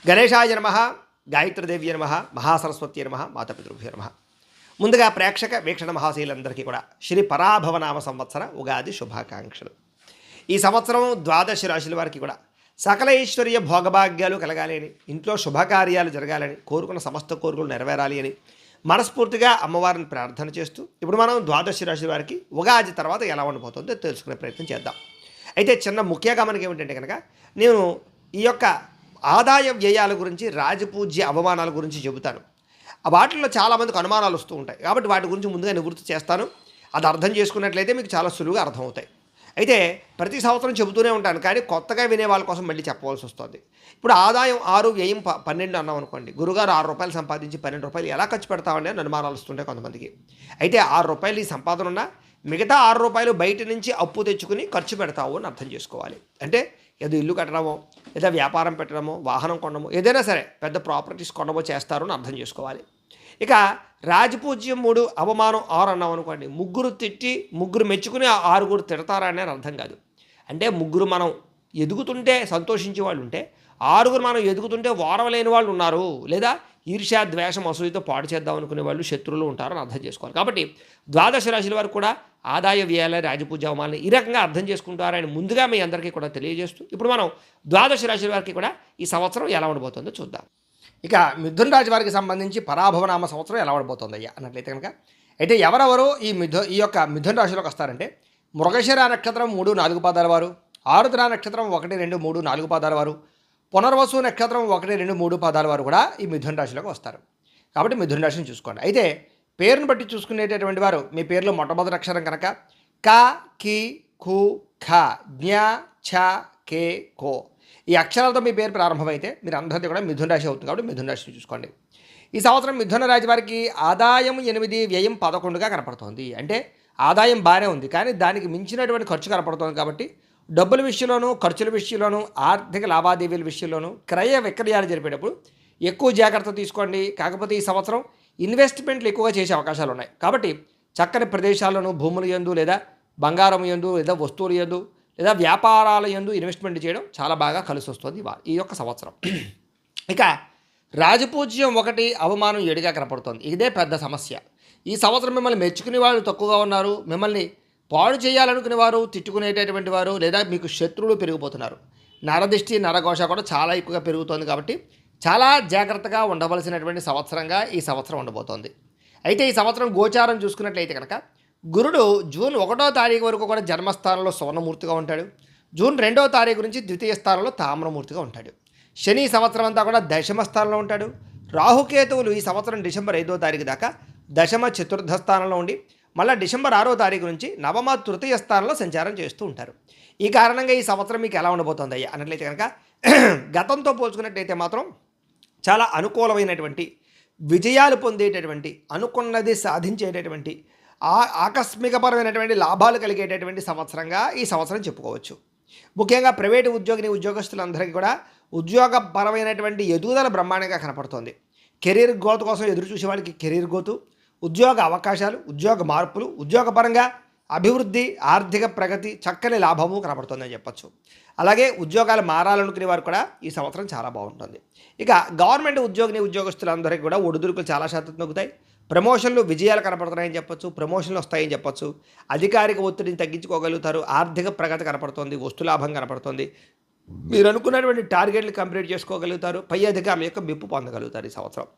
గణేశాయ నమః, గాయత్రీదేవి నమః, మహాసరస్వతి నమః, మాతాపితృభ్యో నమః. ముందుగా ప్రేక్షక వీక్షణ మహాశీలందరికీ కూడా శ్రీ పరాభవనామ సంవత్సర ఉగాది శుభాకాంక్షలు. ఈ సంవత్సరం ద్వాదశ రాశుల వారికి కూడా సకల ఐశ్వర్య భోగభాగ్యాలు కలగాలి అని, ఇంట్లో శుభకార్యాలు జరగాలని, కోరుకున్న సమస్త కోరికలు నెరవేరాలి అని మనస్ఫూర్తిగా అమ్మవారిని ప్రార్థన చేస్తూ ఇప్పుడు మనం ద్వాదశ రాశుల వారికి ఉగాది తర్వాత ఎలా ఉండబోతుందో తెలుసుకునే ప్రయత్నం చేద్దాం. అయితే చిన్న ముఖ్య గమనిక ఏమిటంటే కనుక నేను ఈ యొక్క ఆదాయ వ్యయాల గురించి, రాజపూజ్య అవమానాల గురించి చెబుతాను. వాటిల్లో చాలామందికి అనుమానాలు వస్తూ ఉంటాయి కాబట్టి వాటి గురించి ముందుగా నివృత్తి చేస్తాను. అది అర్థం చేసుకున్నట్లయితే మీకు చాలా సులువుగా అర్థమవుతాయి. అయితే ప్రతి సంవత్సరం చెబుతూనే ఉంటాను కానీ కొత్తగా వినే వాళ్ళ కోసం మళ్ళీ చెప్పవలసి వస్తుంది. ఇప్పుడు ఆదాయం 6, వ్యయం 12 అన్నాం అనుకోండి. గురుగారు ₹6 సంపాదించి ₹12 ఎలా ఖర్చు పెడతామని అనుమానాలు వస్తుంటాయి కొంతమందికి. అయితే ₹6 ఈ సంపాదన ఉన్నా మిగతా ₹6 బయట నుంచి అప్పు తెచ్చుకుని ఖర్చు పెడతావు అని అర్థం చేసుకోవాలి. అంటే ఏదో ఇల్లు కట్టడమో, లేదా వ్యాపారం పెట్టడమో, వాహనం కొనడమో, ఏదైనా సరే పెద్ద ప్రాపర్టీస్ కొనడమో చేస్తారు అని అర్థం చేసుకోవాలి. ఇక రాజపూజ్యం 3, అవమానం 6 అన్నాం అనుకోండి. ముగ్గురు తిట్టి ముగ్గురు మెచ్చుకుని 6 తిడతారా అని అర్థం కాదు. అంటే ముగ్గురు మనం ఎదుగుతుంటే సంతోషించే వాళ్ళు ఉంటే, 6 మనం ఎదుగుతుంటే ఓరవలేని వాళ్ళు ఉన్నారు, లేదా ఈర్ష్య, ద్వేషం, అసూయతో పాడు చేద్దాం అనుకునే వాళ్ళు శత్రువులు ఉంటారని అర్థం చేసుకోవాలి. కాబట్టి ద్వాదశ రాశుల వారు కూడా ఆదాయ వ్యయాల, రాజపూజ్య అవమానాన్ని ఈ రకంగా అర్థం చేసుకుంటారని ముందుగా మీ అందరికీ కూడా తెలియజేస్తూ ఇప్పుడు మనం ద్వాదశ రాశుల వారికి కూడా ఈ సంవత్సరం ఎలా ఉండబోతుందో చూద్దాం. ఇక మిథున రాశి వారికి సంబంధించి పరాభవనామ సంవత్సరం ఎలా ఉండబోతుంది అయ్యా అన్నట్లయితే కనుక, అయితే ఎవరెవరు ఈ యొక్క మిథున రాశిలోకి వస్తారంటే మృగశిర నక్షత్రం 3, 4 పాదాల వారు, ఆరుద్ర నక్షత్రం 1, 2, 3, 4 పాదాల వారు, పునర్వసు నక్షత్రం 1, 2, 3 పాదాల వారు కూడా ఈ మిథున రాశిలోకి వస్తారు. కాబట్టి మిథున రాశిని చూసుకోండి. అయితే పేరును బట్టి చూసుకునేటటువంటి వారు మీ పేరులో మొట్టమొదటి అక్షరం కనుక క, కి, కు, ఖ, జ్ఞ, ఛ, కే, కో ఈ అక్షరాలతో మీ పేరు ప్రారంభమైతే మీరు అందరితో కూడా మిథున రాశి అవుతుంది. కాబట్టి మిథున రాశిని చూసుకోండి. ఈ సంవత్సరం మిథున రాశి వారికి ఆదాయం 8, వ్యయం 11గా కనపడుతోంది. అంటే ఆదాయం బాగానే ఉంది కానీ దానికి మించినటువంటి ఖర్చు కనపడుతోంది. కాబట్టి డబ్బుల విషయంలోనూ, ఖర్చుల విషయంలోనూ, ఆర్థిక లావాదేవీల విషయంలోనూ, క్రయ విక్రయాలు జరిపేటప్పుడు ఎక్కువ జాగ్రత్త తీసుకోండి. కాకపోతే ఈ సంవత్సరం ఇన్వెస్ట్మెంట్లు ఎక్కువగా చేసే అవకాశాలు ఉన్నాయి. కాబట్టి చక్కని ప్రదేశాలను, భూముల యందు, లేదా బంగారం యందు, లేదా వస్తువుల యందు, లేదా వ్యాపారాల యందు ఇన్వెస్ట్మెంట్ చేయడం చాలా బాగా కలిసి వస్తుంది ఈ యొక్క సంవత్సరం. ఇక రాజపూజ్యం 1, అవమానం 7గా కనపడుతుంది. ఇదే పెద్ద సమస్య. ఈ సంవత్సరం మిమ్మల్ని మెచ్చుకునే వాళ్ళు తక్కువగా ఉన్నారు, మిమ్మల్ని పాడు చేయాలనుకునే వారు, తిట్టుకునేటటువంటి వారు, లేదా మీకు శత్రువులు పెరిగిపోతున్నారు. నరదిష్టి, నరఘోష కూడా చాలా ఎక్కువగా పెరుగుతోంది. కాబట్టి చాలా జాగ్రత్తగా ఉండవలసినటువంటి సంవత్సరంగా ఈ సంవత్సరం ఉండబోతోంది. అయితే ఈ సంవత్సరం గోచారం చూసుకున్నట్లయితే కనుక గురుడు జూన్ 1వ తారీఖు వరకు కూడా జన్మస్థానంలో సువర్ణమూర్తిగా ఉంటాడు. జూన్ 2వ తారీఖు నుంచి ద్వితీయ స్థానంలో తామ్రమూర్తిగా ఉంటాడు. శని సంవత్సరం అంతా కూడా దశమ స్థానంలో ఉంటాడు. రాహుకేతువులు ఈ సంవత్సరం డిసెంబర్ 5వ తారీఖు దాకా దశమ చతుర్థ స్థానంలో ఉండి మళ్ళీ డిసెంబర్ 6వ తారీఖు నుంచి నవమ తృతీయ స్థానంలో సంచారం చేస్తూ ఉంటారు. ఈ కారణంగా ఈ సంవత్సరం మీకు ఎలా ఉండబోతోంది అయ్యా అన్నట్లయితే కనుక గతంతో పోల్చుకున్నట్లయితే మాత్రం చాలా అనుకూలమైనటువంటి విజయాలు పొందేటటువంటి, అనుకున్నది సాధించేటటువంటి, ఆకస్మికపరమైనటువంటి లాభాలు కలిగేటటువంటి సంవత్సరంగా ఈ సంవత్సరం చెప్పుకోవచ్చు. ముఖ్యంగా ప్రైవేటు ఉద్యోగస్తులందరికీ కూడా ఉద్యోగపరమైనటువంటి ఎదుగుదల బ్రహ్మాండంగా కనపడుతోంది. కెరీర్ గ్రోత్ కోసం ఎదురు చూసే వాళ్ళకి కెరీర్ గ్రోత్, ఉద్యోగ అవకాశాలు, ఉద్యోగ మార్పులు, ఉద్యోగపరంగా అభివృద్ధి, ఆర్థిక ప్రగతి, చక్కని లాభము కనపడుతుందని చెప్పచ్చు. అలాగే ఉద్యోగాలు మారాలనుకునే వారు కూడా ఈ సంవత్సరం చాలా బాగుంటుంది. ఇక గవర్నమెంట్ ఉద్యోగస్తులందరికీ కూడా ఒడిదుడుకులు చాలా శాతం తగ్గుతాయి. ప్రమోషన్లు, విజయాలు కనపడుతున్నాయని చెప్పచ్చు. ప్రమోషన్లు వస్తాయని చెప్పచ్చు. అధికారిక ఒత్తిడిని తగ్గించుకోగలుగుతారు. ఆర్థిక ప్రగతి కనపడుతుంది. వస్తులాభం కనపడుతుంది. మీరు అనుకున్నటువంటి టార్గెట్లు కంప్లీట్ చేసుకోగలుగుతారు. పై అధికారుల యొక్క మెప్పు పొందగలుగుతారు. ఈ సంవత్సరం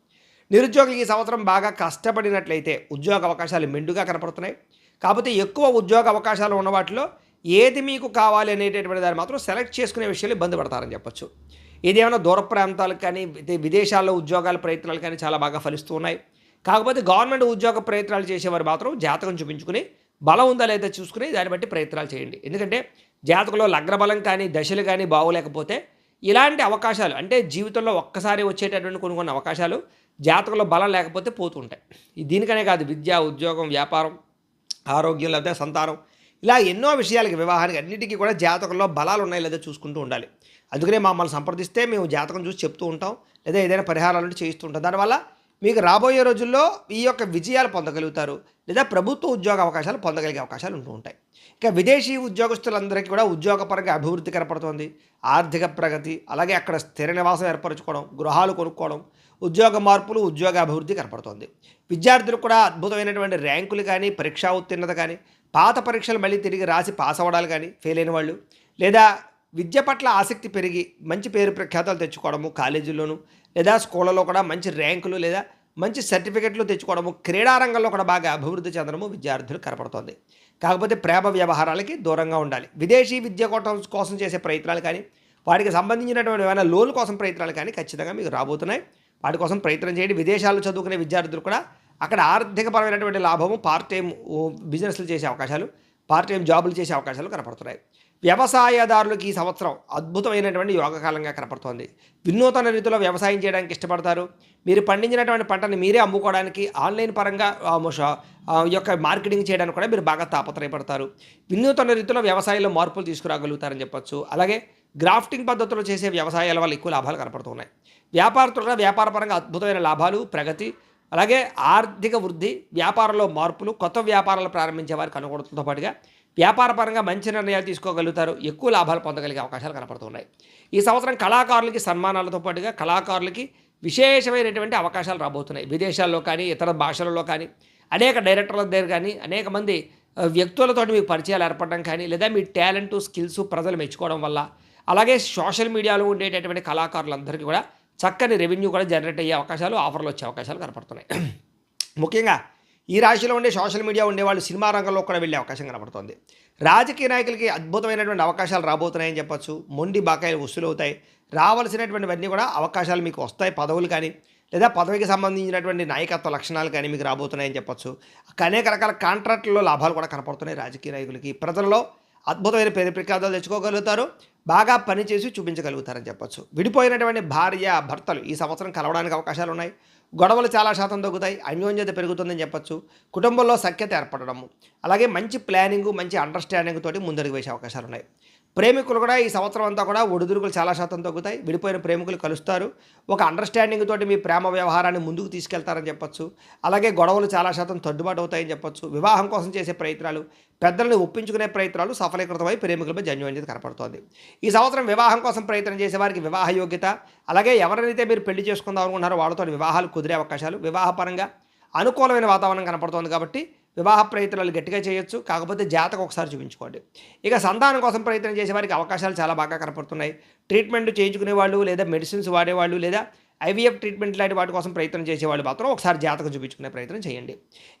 నిరుద్యోగులు ఈ సంవత్సరం బాగా కష్టపడినట్లయితే ఉద్యోగ అవకాశాలు మెండుగా కనపడుతున్నాయి. కాకపోతే ఎక్కువ ఉద్యోగ అవకాశాలు ఉన్న వాటిలో ఏది మీకు కావాలి అనేటటువంటి దాన్ని మాత్రం సెలెక్ట్ చేసుకునే విషయాలు ఇబ్బంది పడతారని చెప్పచ్చు. ఇదేమైనా దూర ప్రాంతాలకు కానీ, విదేశాల్లో ఉద్యోగాల ప్రయత్నాలు కానీ చాలా బాగా ఫలిస్తూ ఉన్నాయి. కాకపోతే గవర్నమెంట్ ఉద్యోగ ప్రయత్నాలు చేసేవారు మాత్రం జాతకం చూపించుకుని బలం ఉందా లేదా చూసుకుని దాన్ని బట్టి ప్రయత్నాలు చేయండి. ఎందుకంటే జాతకంలో లగ్నబలం కానీ, దశలు కానీ బాగోలేకపోతే ఇలాంటి అవకాశాలు, అంటే జీవితంలో ఒక్కసారి వచ్చేటటువంటి కొన్ని అవకాశాలు జాతకంలో బలం లేకపోతే పోతుంటాయి. దీనికనే కాదు, విద్య, ఉద్యోగం, వ్యాపారం, ఆరోగ్యం, లేదా సంతానం, ఇలా ఎన్నో విషయాలకి, వివాహానికి, అన్నిటికీ కూడా జాతకంలో బలాలు ఉన్నాయి లేదా చూసుకుంటూ ఉండాలి. అందుకనే మమ్మల్ని సంప్రదిస్తే మేము జాతకం చూసి చెప్తూ ఉంటాం, లేదా ఏదైనా పరిహారాలు చేయిస్తూ ఉంటాం. దానివల్ల మీకు రాబోయే రోజుల్లో ఈ యొక్క విజయాలు పొందగలుగుతారు, లేదా ప్రభుత్వ ఉద్యోగ అవకాశాలు పొందగలిగే అవకాశాలు ఉంటూ ఉంటాయి. ఇక విదేశీ ఉద్యోగస్తులందరికీ కూడా ఉద్యోగపరంగా అభివృద్ధి కనపడుతోంది. ఆర్థిక ప్రగతి, అలాగే అక్కడ స్థిర నివాసం ఏర్పరచుకోవడం, గృహాలు కొనుక్కోవడం, ఉద్యోగ మార్పులు, ఉద్యోగ అభివృద్ధి కనపడుతోంది. విద్యార్థులకు కూడా అద్భుతమైనటువంటి ర్యాంకులు కానీ, పరీక్షా ఉత్తీర్ణత కానీ, పాత పరీక్షలు మళ్ళీ తిరిగి రాసి పాస్ అవ్వడాలు కానీ, ఫెయిల్ అయిన వాళ్ళు, లేదా విద్య పట్ల ఆసక్తి పెరిగి మంచి పేరు ప్రఖ్యాతలు తెచ్చుకోవడము కాలేజీల్లోనూ, లేదా స్కూళ్ళలో కూడా మంచి ర్యాంకులు లేదా మంచి సర్టిఫికెట్లు తెచ్చుకోవడము, క్రీడారంగంలో కూడా బాగా అభివృద్ధి చెందడము విద్యార్థులు కనపడుతోంది. కాకపోతే ప్రేమ వ్యవహారాలకి దూరంగా ఉండాలి. విదేశీ విద్య కోసం చేసే ప్రయత్నాలు కానీ, వాటికి సంబంధించినటువంటి ఏమైనా లోన్ కోసం ప్రయత్నాలు కానీ ఖచ్చితంగా మీకు రాబోతున్నాయి. వాటి కోసం ప్రయత్నం చేయండి. విదేశాల్లో చదువుకునే విద్యార్థులు కూడా అక్కడ ఆర్థికపరమైనటువంటి లాభము, పార్ట్ టైం బిజినెస్లు చేసే అవకాశాలు, పార్ట్ టైం జాబులు చేసే అవకాశాలు కనపడుతున్నాయి. వ్యవసాయదారులకి ఈ సంవత్సరం అద్భుతమైనటువంటి యోగకాలంగా కనపడుతోంది. వినూతన రీతిలో వ్యవసాయం చేయడానికి ఇష్టపడతారు. మీరు పండించినటువంటి పంటని మీరే అమ్ముకోవడానికి ఆన్లైన్ పరంగా ఈ యొక్క మార్కెటింగ్ చేయడానికి కూడా మీరు బాగా తాపత్రయపడతారు. వినూతన రీతిలో వ్యవసాయంలో మార్పులు తీసుకురాగలుగుతారని చెప్పొచ్చు. అలాగే గ్రాఫ్టింగ్ పద్ధతిలో చేసే వ్యవసాయాల వల్ల ఎక్కువ లాభాలు కనపడుతున్నాయి. వ్యాపారస్తులు కూడా వ్యాపారపరంగా అద్భుతమైన లాభాలు, ప్రగతి, అలాగే ఆర్థిక వృద్ధి, వ్యాపారంలో మార్పులు, కొత్త వ్యాపారాలు ప్రారంభించే వారికి అనుకూలతతో పాటుగా వ్యాపారపరంగా మంచి నిర్ణయాలు తీసుకోగలుగుతారు. ఎక్కువ లాభాలు పొందగలిగే అవకాశాలు కనపడుతున్నాయి. ఈ సంవత్సరం కళాకారులకి సన్మానాలతో పాటుగా కళాకారులకి విశేషమైనటువంటి అవకాశాలు రాబోతున్నాయి. విదేశాల్లో కానీ, ఇతర భాషలలో కానీ, అనేక డైరెక్టర్ల దగ్గర కానీ, అనేక మంది వ్యక్తులతో మీకు పరిచయాలు ఏర్పడడం కానీ, లేదా మీ టాలెంట్, స్కిల్స్ ప్రజలు మెచ్చుకోవడం వల్ల, అలాగే సోషల్ మీడియాలో ఉండేటటువంటి కళాకారులందరికీ కూడా చక్కని రెవెన్యూ కూడా జనరేట్ అయ్యే అవకాశాలు, ఆఫర్లు వచ్చే అవకాశాలు కనపడుతున్నాయి. ముఖ్యంగా ఈ రాశిలో ఉండే సోషల్ మీడియా ఉండేవాళ్ళు సినిమా రంగంలో కూడా వెళ్ళే అవకాశం కనపడుతుంది. రాజకీయ నాయకులకి అద్భుతమైనటువంటి అవకాశాలు రాబోతున్నాయని చెప్పొచ్చు. మొండి బాకాయలు వసూలు అవుతాయి. రావాల్సినటువంటివన్నీ కూడా అవకాశాలు మీకు వస్తాయి. పదవులు కానీ, లేదా పదవికి సంబంధించినటువంటి నాయకత్వ లక్షణాలు కానీ మీకు రాబోతున్నాయని చెప్పొచ్చు. అనేక రకాల కాంట్రాక్టుల్లో లాభాలు కూడా కనపడుతున్నాయి. రాజకీయ నాయకులకి ప్రజలలో అద్భుతమైన పేరు ప్రఖ్యాతలు తెచ్చుకోగలుగుతారు. బాగా పనిచేసి చూపించగలుగుతారని చెప్పొచ్చు. విడిపోయినటువంటి భార్య భర్తలు ఈ సంవత్సరం కలవడానికి అవకాశాలు ఉన్నాయి. గొడవలు చాలా శాతం తగ్గుతాయి. అన్యోన్యత పెరుగుతుందని చెప్పొచ్చు. కుటుంబంలో సఖ్యత ఏర్పడము, అలాగే మంచి ప్లానింగు, మంచి అండర్స్టాండింగ్ తోటి ముందడుగు వేసే అవకాశాలు ఉన్నాయి. ప్రేమికులు కూడా ఈ సంవత్సరం అంతా కూడా ఒడిదుడుకులు చాలా శాతం తగ్గుతాయి. విడిపోయిన ప్రేమికులు కలుస్తారు. ఒక అండర్స్టాండింగ్ తోటి మీ ప్రేమ వ్యవహారాన్ని ముందుకు తీసుకెళ్తారని చెప్పొచ్చు. అలాగే గొడవలు చాలా శాతం సర్దుబాటు అవుతాయని చెప్పొచ్చు. వివాహం కోసం చేసే ప్రయత్నాలు, పెద్దలను ఒప్పించుకునే ప్రయత్నాలు సఫలీకృతమై ప్రేమికులపై అన్యోన్యత కనపడుతోంది. ఈ సంవత్సరం వివాహం కోసం ప్రయత్నం చేసే వారికి వివాహ యోగ్యత, అలాగే ఎవరైతే మీరు పెళ్లి చేసుకుందాం అనుకుంటున్నారో వాళ్ళతో వివాహాలు కుదిరే అవకాశాలు, వివాహపరంగా అనుకూలమైన వాతావరణం కనపడుతోంది. కాబట్టి వివాహ ప్రయత్నాలు గట్టిగా చేయొచ్చు. కాకపోతే జాతకం ఒకసారి చూపించుకోండి. ఇక సంతానం కోసం ప్రయత్నం చేసే వారికి అవకాశాలు చాలా బాగా కనపడుతున్నాయి. ట్రీట్మెంట్ చేయించుకునే వాళ్ళు, లేదా మెడిసిన్స్ వాడేవాళ్ళు, లేదా ఐవీఎఫ్ ట్రీట్మెంట్ లాంటి వాటి కోసం ప్రయత్నం చేసేవాళ్ళు మాత్రం ఒకసారి జాతకం చూపించుకునే ప్రయత్నం చేయండి.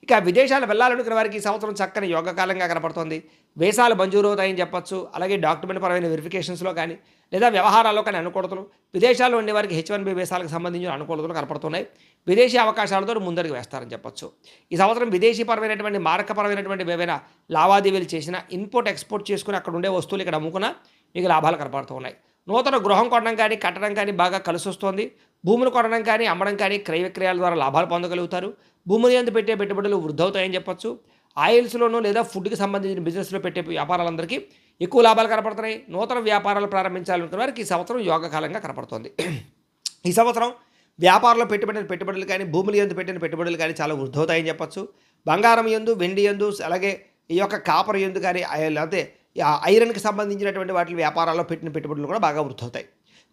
ఇక విదేశాలు వెళ్ళాలనుకునే వారికి ఈ సంవత్సరం చక్కని యోగకాలంగా కనపడుతోంది. వీసాలు మంజూరు అవుతాయని చెప్పొచ్చు. అలాగే డాక్యుమెంట్ పరమైన వెరిఫికేషన్స్లో కానీ, లేదా వ్యవహారాల్లో కానీ అనుకూలతలు, విదేశాల్లో ఉండే వారికి H1B వీసాలకు సంబంధించిన అనుకూలతలు కనపడుతున్నాయి. విదేశీ అవకాశాలతో ముందడుగు వేస్తారని చెప్పొచ్చు. ఈ సంవత్సరం విదేశీపరమైనటువంటి మారకపరమైనటువంటి ఏవైనా లావాదేవీలు చేసినా, ఇంపోర్ట్ ఎక్స్పోర్ట్ చేసుకుని అక్కడ ఉండే వస్తువులు ఇక్కడ అమ్ముకున్నా మీకు లాభాలు కనపడుతూ ఉన్నాయి. నూతన గృహం కొనడం కానీ, కట్టడం కానీ బాగా కలిసి వస్తుంది. భూములు కొనడం కానీ, అమ్మడం కానీ, క్రయ విక్రయాల ద్వారా లాభాలు పొందగలుగుతారు. భూములు యందు పెట్టే పెట్టుబడులు వృద్ధి అవుతాయని చెప్పొచ్చు. ఆయిల్స్లోనూ లేదా ఫుడ్కి సంబంధించిన బిజినెస్లో పెట్టే వ్యాపారాలందరికీ ఎక్కువ లాభాలు కనపడుతున్నాయి. నూతన వ్యాపారాలు ప్రారంభించాలనుకున్న వారికి ఈ సంవత్సరం యోగకాలంగా కనపడుతుంది. ఈ సంవత్సరం వ్యాపారంలో పెట్టుబడులు కానీ, భూములు యందు పెట్టిన పెట్టుబడులు కానీ చాలా వృద్ధి అవుతాయని చెప్పొచ్చు. బంగారం యందు, వెండి యందు, అలాగే ఈ యొక్క కాపర్ యందు కానీ, లేకపోతే ఐరన్కి సంబంధించినటువంటి వాటి వ్యాపారాల్లో పెట్టిన పెట్టుబడులు కూడా బాగా వృద్ధి అవుతాయి.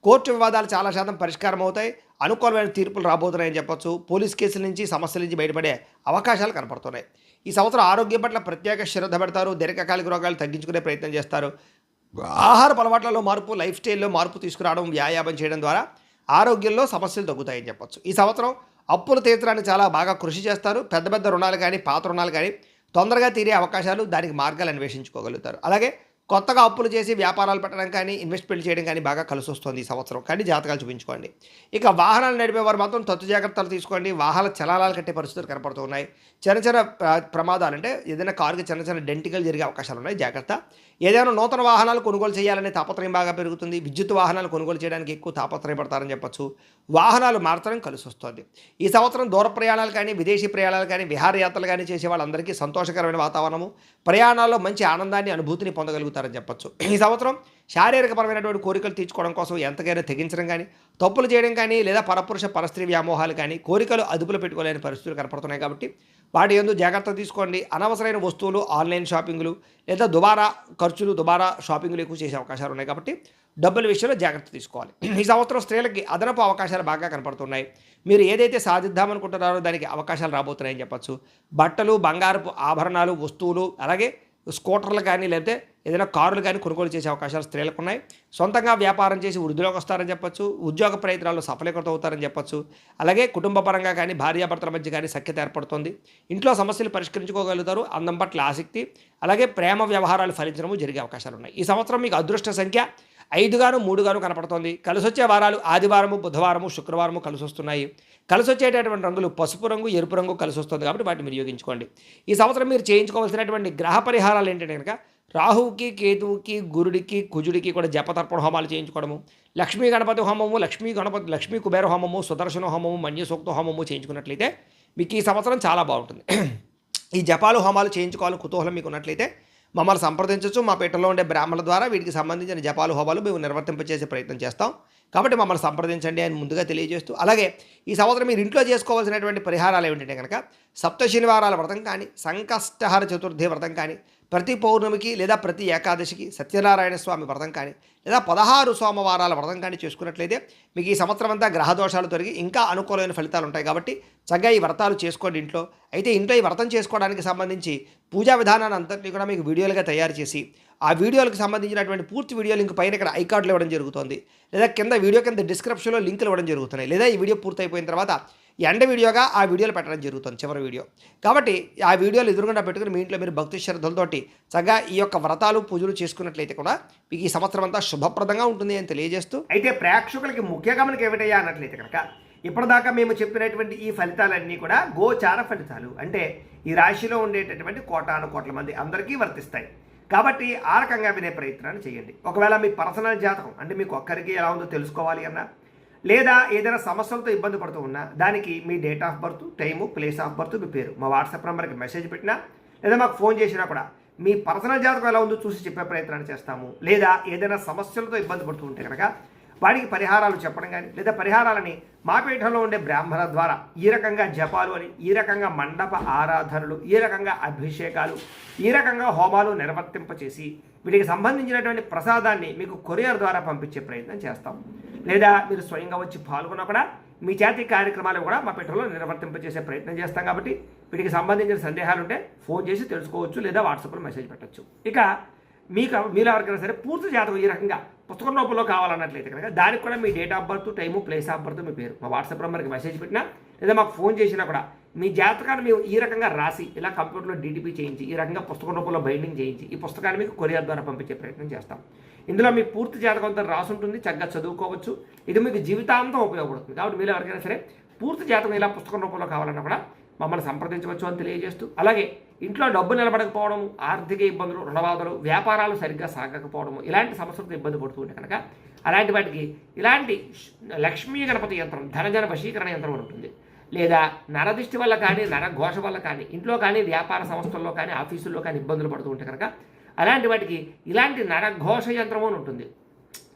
కోర్టు వివాదాలు చాలా శాతం పరిష్కారం అవుతాయి. అనుకూలమైన తీర్పులు రాబోతున్నాయని చెప్పొచ్చు. పోలీస్ కేసుల నుంచి, సమస్యల నుంచి బయటపడే అవకాశాలు కనపడుతున్నాయి. ఈ సంవత్సరం ఆరోగ్యం పట్ల ప్రత్యేక శ్రద్ధ పెడతారు. దీర్ఘకాలిక రోగాలు తగ్గించుకునే ప్రయత్నం చేస్తారు. ఆహారపు అలవాట్లలో మార్పు, లైఫ్ స్టైల్లో మార్పు తీసుకురావడం, వ్యాయామం చేయడం ద్వారా ఆరోగ్యంలో సమస్యలు తగ్గుతాయని చెప్పొచ్చు. ఈ సంవత్సరం అప్పులు తీర్చడానికి చాలా బాగా కృషి చేస్తారు. పెద్ద పెద్ద రుణాలు కానీ, పాత రుణాలు కానీ తొందరగా తీరే అవకాశాలు, దానికి మార్గాలు అన్వేషించుకోగలుగుతారు. అలాగే కొత్తగా అప్పులు చేసి వ్యాపారాలు పెట్టడం కానీ, ఇన్వెస్ట్మెంట్ చేయడం కానీ బాగా కలిసి వస్తుంది ఈ సంవత్సరం. కానీ జాతకాలు చూపించుకోండి. ఇక వాహనాలు నడిపేవారు మాత్రం తత్తు జాగ్రత్తలు తీసుకోండి. వాహనాల చలానాలు కట్టే పరిస్థితులు కనపడుతున్నాయి. చిన్న ప్రమాదాలు, అంటే ఏదైనా కారుకి చిన్న డెంటికలు జరిగే అవకాశాలు ఉన్నాయి. జాగ్రత్త. ఏదైనా నూతన వాహనాలు కొనుగోలు చేయాలనే తాపత్రయం బాగా పెరుగుతుంది. విద్యుత్ వాహనాలు కొనుగోలు చేయడానికి ఎక్కువ తాపత్రయపడతారని చెప్పొచ్చు. వాహనాలు మార్చడం కలిసి వస్తుంది. ఈ సంవత్సరం దూర ప్రయాణాలు కానీ, విదేశీ ప్రయాణాలు కానీ, విహారయాత్రలు కానీ చేసే వాళ్ళందరికీ సంతోషకరమైన వాతావరణము, ప్రయాణాల్లో మంచి ఆనందాన్ని, అనుభూతిని పొందగలుగుతారని చెప్పొచ్చు. ఈ సంవత్సరం శారీరకపరమైనటువంటి కోరికలు తీర్చుకోవడం కోసం ఎంతకైనా తెగించడం కానీ, తప్పులు చేయడం కానీ, లేదా పరపురుష పరస్త్రీ వ్యామోహాలు కానీ, కోరికలు అదుపులో పెట్టుకోలేని పరిస్థితులు కనపడుతున్నాయి కాబట్టి వాటి యందు జాగ్రత్త తీసుకోండి. అనవసరమైన వస్తువులు, ఆన్లైన్ షాపింగ్లు లేదా దుబారా ఖర్చులు, దుబారా షాపింగ్లు ఎక్కువ చేసే అవకాశాలు ఉన్నాయి కాబట్టి డబ్బుల విషయంలో జాగ్రత్త తీసుకోవాలి. ఈ సంవత్సరం స్త్రీలకి అదనపు అవకాశాలు బాగా కనపడుతున్నాయి. మీరు ఏదైతే సాధిద్దామనుకుంటున్నారో దానికి అవకాశాలు రాబోతున్నాయని చెప్పచ్చు. బట్టలు, బంగారపు ఆభరణాలు, వస్తువులు, అలాగే స్కూటర్లు కానీ లేకపోతే ఏదైనా కారులు కానీ కొనుగోలు చేసే అవకాశాలు స్త్రీలకు ఉన్నాయి. సొంతంగా వ్యాపారం చేసి వృద్ధిలోకి వస్తారని చెప్పచ్చు. ఉద్యోగ ప్రయత్నాల్లో సఫలీకృతం అవుతారని చెప్పచ్చు. అలాగే కుటుంబ పరంగా కానీ భార్యాభర్తల మధ్య కానీ సఖ్యత ఏర్పడుతుంది. ఇంట్లో సమస్యలు పరిష్కరించుకోగలుగుతారు. అందం పట్ల ఆసక్తి, అలాగే ప్రేమ వ్యవహారాలు ఫలించడము జరిగే అవకాశాలు ఉన్నాయి. ఈ సంవత్సరం మీకు అదృష్ట సంఖ్య 5 గాను 3 గాను కనపడుతోంది. కలిసొచ్చే వారాలు ఆదివారము, బుధవారము, శుక్రవారము కలిసి వస్తున్నాయి. కలిసి వచ్చేటటువంటి రంగులు పసుపు రంగు, ఎరుపు రంగు కలిసి వస్తుంది కాబట్టి వాటిని వినియోగించుకోండి. ఈ సంవత్సరం మీరు చేయించుకోవాల్సినటువంటి గ్రహ పరిహారాలు ఏంటంటే కనుక రాహువుకి, కేతువుకి, గురుడికి, కుజుడికి కూడా జపతర్పణ హోమాలు చేయించుకోవడము, లక్ష్మీ గణపతి హోమము, లక్ష్మీ కుబేర హోమము, సుదర్శన హోమము, మన్యసూక్త హోమము చేయించుకున్నట్లయితే మీకు ఈ సంవత్సరం చాలా బాగుంటుంది. ఈ జపాలు హోమాలు చేయించుకోవాలని కుతూహలం మీకు ఉన్నట్లయితే మమ్మల్ని సంప్రదించవచ్చు. మా పీఠంలో ఉండే బ్రాహ్మణుల ద్వారా వీటికి సంబంధించిన జపాలు హోమాలు మేము నిర్వర్తింపచేసే ప్రయత్నం చేస్తాం. కాబట్టి మమ్మల్ని సంప్రదించండి అని ముందుగా తెలియజేస్తూ, అలాగే ఈ సంవత్సరం మీరు ఇంట్లో చేసుకోవాల్సినటువంటి పరిహారాలు ఏమిటంటే కనుక సప్త శనివారాల వ్రతం కానీ, సంకష్టహర చతుర్థి వ్రతం కానీ, ప్రతి పౌర్ణమికి లేదా ప్రతి ఏకాదశికి సత్యనారాయణ స్వామి వ్రతం కానీ, లేదా 16 సోమవారాల వ్రతం కానీ చేసుకున్నట్లయితే మీకు ఈ సంవత్సరం అంతా గ్రహదోషాలు తొలగి ఇంకా అనుకూలమైన ఫలితాలు ఉంటాయి. కాబట్టి చక్కగా ఈ వ్రతాలు చేసుకోండి ఇంట్లో. అయితే ఇంట్లో ఈ వ్రతం చేసుకోవడానికి సంబంధించి పూజా విధానాన్ని అంతటినీ కూడా మీకు వీడియోలుగా తయారు చేసి ఆ వీడియోలకు సంబంధించినటువంటి పూర్తి వీడియో లింక్ పైన ఇక్కడ ఐకార్డులు ఇవ్వడం జరుగుతుంది, లేదా వీడియో కింద డిస్క్రిప్షన్లో లింకులు ఇవ్వడం జరుగుతున్నాయి, లేదా ఈ వీడియో పూర్తయిపోయిన తర్వాత ఎండ వీడియోగా ఆ వీడియోలు పెట్టడం జరుగుతుంది, చివరి వీడియో. కాబట్టి ఆ వీడియోలు ఎదురుగుండా పెట్టుకుని మీ ఇంట్లో మీరు భక్తి శ్రద్ధలతోటి చక్కగా ఈ యొక్క వ్రతాలు పూజలు చేసుకున్నట్లయితే కూడా మీకు ఈ సంవత్సరం అంతా శుభప్రదంగా ఉంటుంది అని తెలియజేస్తూ, అయితే ప్రేక్షకులకి ముఖ్య గమనిక ఏమిటయ్యా అన్నట్లయితే కనుక ఇప్పటిదాకా మేము చెప్పినటువంటి ఈ ఫలితాలన్నీ కూడా గోచార ఫలితాలు, అంటే ఈ రాశిలో ఉండేటటువంటి కోటాను కోట్ల మంది అందరికీ వర్తిస్తాయి. కాబట్టి ఆ రకంగా వినే ప్రయత్నాన్ని చేయండి. ఒకవేళ మీ పర్సనల్ జాతకం అంటే మీకు ఒక్కరికి ఎలా ఉందో తెలుసుకోవాలి అన్నా, లేదా ఏదైనా సమస్యలతో ఇబ్బంది పడుతూ ఉన్నా దానికి మీ date of birth, time, place of birth, మీ పేరు మా వాట్సాప్ నెంబర్కి మెసేజ్ పెట్టినా లేదా మాకు ఫోన్ చేసినా కూడా మీ పర్సనల్ జాతకం ఎలా ఉందో చూసి చెప్పే ప్రయత్నాన్ని చేస్తాము. లేదా ఏదైనా సమస్యలతో ఇబ్బంది పడుతూ ఉంటే కనుక వాడికి పరిహారాలు చెప్పడం కానీ, లేదా పరిహారాలని మా పీఠంలో ఉండే బ్రాహ్మణ ద్వారా ఈ రకంగా జపాలు అని, ఈ రకంగా మండప ఆరాధనలు, ఈ రకంగా అభిషేకాలు, ఈ రకంగా హోమాలు నిర్వర్తింపచేసి వీటికి సంబంధించినటువంటి ప్రసాదాన్ని మీకు కొరియర్ ద్వారా పంపించే ప్రయత్నం చేస్తాం. లేదా మీరు స్వయంగా వచ్చి పాల్గొన్నా కూడా మీ చేతి కార్యక్రమాలు కూడా మా పీఠంలో నిర్వర్తింపచేసే ప్రయత్నం చేస్తాం. కాబట్టి వీటికి సంబంధించిన సందేహాలు ఉంటే ఫోన్ చేసి తెలుసుకోవచ్చు, లేదా వాట్సాప్లో మెసేజ్ పెట్టచ్చు. ఇక మీలో ఎవరికైనా సరే పూర్తి జాతకం ఈ రకంగా పుస్తకం రూపంలో కావాలన్నట్లయితే కనుక దానికి కూడా మీ date of birth, time, place of birth, మీ పేరు మా వాట్సాప్ నెంబర్కి మెసేజ్ పెట్టినా లేదా మాకు ఫోన్ చేసినా కూడా మీ జాతకాన్ని మేము ఈ రకంగా రాసి ఇలా కంప్యూటర్లో డీటీపీ చేయించి ఈ రకంగా పుస్తకం రూపంలో బైండింగ్ చేయించి ఈ పుస్తకాన్ని మీకు కొరియర్ ద్వారా పంపించే ప్రయత్నం చేస్తాం. ఇందులో మీ పూర్తి జాతకం అంతా రాసి ఉంటుంది, చక్కగా చదువుకోవచ్చు. ఇది మీకు జీవితాంతం ఉపయోగపడుతుంది. కాబట్టి మీరు ఎవరికైనా సరే పూర్తి జాతకం ఇలా పుస్తకం రూపంలో కావాలన్నా కూడా మమ్మల్ని సంప్రదించవచ్చు అని తెలియజేస్తూ, అలాగే ఇంట్లో డబ్బు నిలబడకపోవడం, ఆర్థిక ఇబ్బందులు, రుణబాధలు, వ్యాపారాలు సరిగ్గా సాగకపోవడము, ఇలాంటి సమస్యలతో ఇబ్బంది పడుతూ ఉంటే కనుక అలాంటి వాటికి ఇలాంటి లక్ష్మీ గణపతి యంత్రం, ధనజన వశీకరణ యంత్రం ఉంటుంది. లేదా నరదిష్టి వల్ల కానీ, నరఘోష వల్ల కానీ, ఇంట్లో కానీ, వ్యాపార సంస్థల్లో కానీ, ఆఫీసుల్లో కానీ ఇబ్బందులు పడుతూ ఉంటే కనుక అలాంటి వాటికి ఇలాంటి నరఘోష యంత్రము అని ఉంటుంది.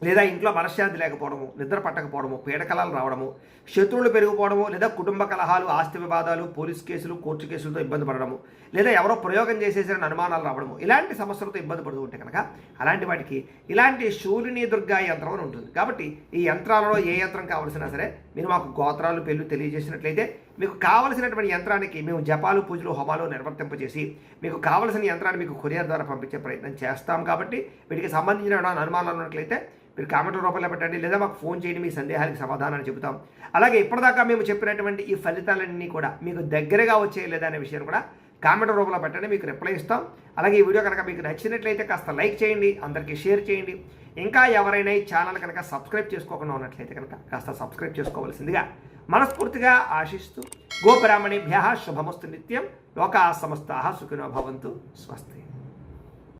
లేదా ఇంట్లో మనశ్శాంతి లేకపోవడము, నిద్ర పట్టకపోవడము, పీడకలాలు రావడము, శత్రువులు పెరిగిపోవడము, లేదా కుటుంబ కలహాలు, ఆస్తి వివాదాలు, పోలీస్ కేసులు, కోర్టు కేసులతో ఇబ్బంది పడడము, లేదా ఎవరో ప్రయోగం చేసేసిన అనుమానాలు రావడము, ఇలాంటి సమస్యలతో ఇబ్బంది పడుతూ ఉంటే కనుక అలాంటి వాటికి ఇలాంటి శూలిని దుర్గా యంత్రం అని ఉంటుంది. కాబట్టి ఈ యంత్రాలలో ఏ యంత్రం కావాల్సినా సరే మీరు మాకు గోత్రాలు, పేర్లు తెలియజేసినట్లయితే మీకు కావలసినటువంటి యంత్రానికి మేము జపాలు, పూజలు, హోమాలు నిర్వర్తింపజేసి మీకు కావలసిన యంత్రాన్ని మీకు కొరియర్ ద్వారా పంపించే ప్రయత్నం చేస్తాం. కాబట్టి వీటికి సంబంధించిన అనుమానాలు ఉన్నట్లయితే మీరు కామెంట్ రూపంలో పెట్టండి, లేదా మాకు ఫోన్ చేయండి, మీ సందేహాలకు సమాధానాలు చెబుతాం. అలాగే ఇప్పటిదాకా మేము చెప్పినటువంటి ఈ ఫలితాలన్నీ కూడా మీకు దగ్గరగా వచ్చే లేదా అనే విషయాన్ని కూడా కామెంట్ రూపంలో పెట్టండి, మీకు రిప్లై ఇస్తాం. అలాగే ఈ వీడియో కనుక మీకు నచ్చినట్లయితే కాస్త లైక్ చేయండి, అందరికీ షేర్ చేయండి. ఇంకా ఎవరైనా ఈ ఛానల్ కనుక సబ్స్క్రైబ్ చేసుకోకుండా ఉన్నట్లయితే కనుక కాస్త సబ్స్క్రైబ్ చేసుకోవాల్సిందిగా మనస్ఫూర్తిగా ఆశిస్తూ, గోబ్రాహ్మణేభ్యః శుభమస్తు నిత్యం, లోకాః సమస్తాః సుఖినో భవంతు, స్వస్తి.